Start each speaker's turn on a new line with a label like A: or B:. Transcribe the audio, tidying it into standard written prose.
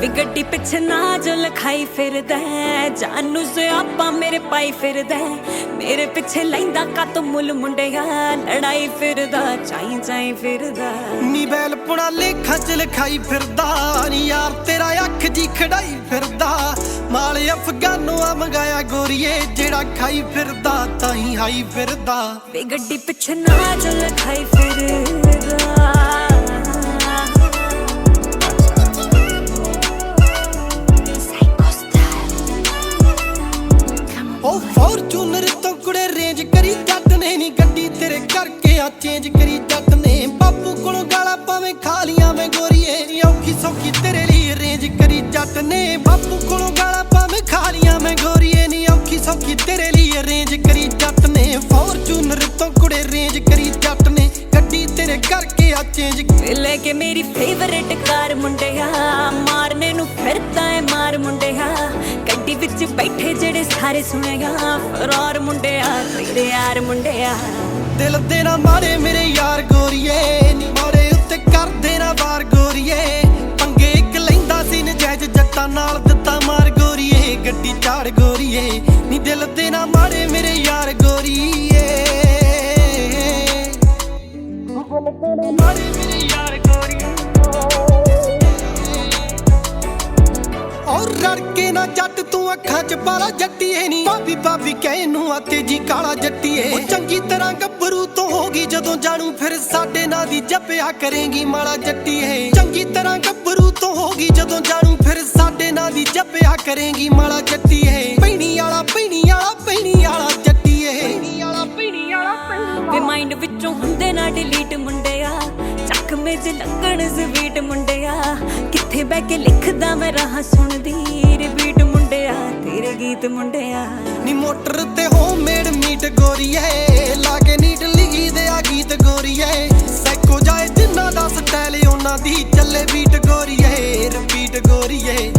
A: वे गड्डी पिछे ना जो लखाई फिरदा जानू से आपा मेरे पाई फिरदा मेरे पिछे लैंदा का तो मुल मुंडिया लड़ाई फिरदा चाई चाई फिरदा
B: नी बैल पुणा लेखा च लिखाई फिरदा नी यार तेरा अख जी खड़ाई फिरदा माल अफगानों आ मंगाया गोरीए जेड़ा खाई फिरदा ताही हाई फिरदा
A: वे गड्डी पिछे ना जो लखाई फिरदा
B: फॉर्चूनर तो कुड़े रेंज करी जट ने नी गड्डी तेरे करके आ चेंज करी जट ने बापू कोलों गाला पावे खालियां में गोरीए औखी सौखी तेरे लिए रेंज करी जट ने बापू कोलों गाला पावे खालियां में गोरीए नी औखी सौखी तेरे लिए रेंज करी जट ने फॉर्चूनर तो कुड़े रेंज करी जट ने गड्डी तेरे करके आ चेंज
A: लेके मेरी फेवरेट कार मुंडिया मारने नू फिरदा है मार मुंडिया गड्डी विच बैठे जेड़े सारे सुनेगा फरार मुंडिया तेरे यार मुंडिया
B: दिल देना मारे मेरे यार गोरीए नी मारे उत्ते कर देना वार गोरीए पंगे एक लैंदा सी नजायज जट्टां नाल दित्ता मार गोरीए गड्डी चाड़ गोरीए नी दिल देना मारे मेरे यार गोरीए मारे मेरे यार गोरीए और रड़के ना जट तू अखां च पाला जट्टीए नी भाभी भाभी कहे नू आ तेजी काला जट्टीए चंगी तरह गब्बरू तो होगी जदों जानू फिर साडे नां दी जपिया करेंगी माला जट्टीए चंगी तरह गब्बरू तो होगी जदों जानू फिर साडे नां दी जपिया करेंगी माला जट्टीए पैणी आला पैणी आला पैणी आला जट्टीए पैणी आला पैणी आला
A: वे माइंड विचों हुंदे ना डिलीट मुंडिया ਚੱਕ ਮੇਜ ਲੱਗਣ ਸਵੀਟ ਮੁੰਡਿਆ ਕਿੱਥੇ ਬਹਿ ਕੇ ਲਿਖਦਾ ਮੈਂ ਰਾਹ ਸੁਣਦੀ ਰਿਪੀਟ ਮੁੰਡਿਆ ਤੇਰੇ ਗੀਤ ਮੁੰਡਿਆ
B: ਨੀ ਮੋਟਰ ਤੇ ਹੋਮਮੇਡ ਮੀਟ ਗੋਰੀਏ ਲਾ ਕੇ ਨੀਟ ਲਿਖੀ ਦੇ ਆ ਗੀਤ ਗੋਰੀਏ ਸੈਕੋ ਜਾਏ ਜਿੰਨਾ ਦਾ ਸਟਾਈਲ ਉਹਨਾਂ ਦੀ ਚੱਲੇ ਬੀਟ ਗੋਰੀਏ ਰਿਪੀਟ ਗੋਰੀਏ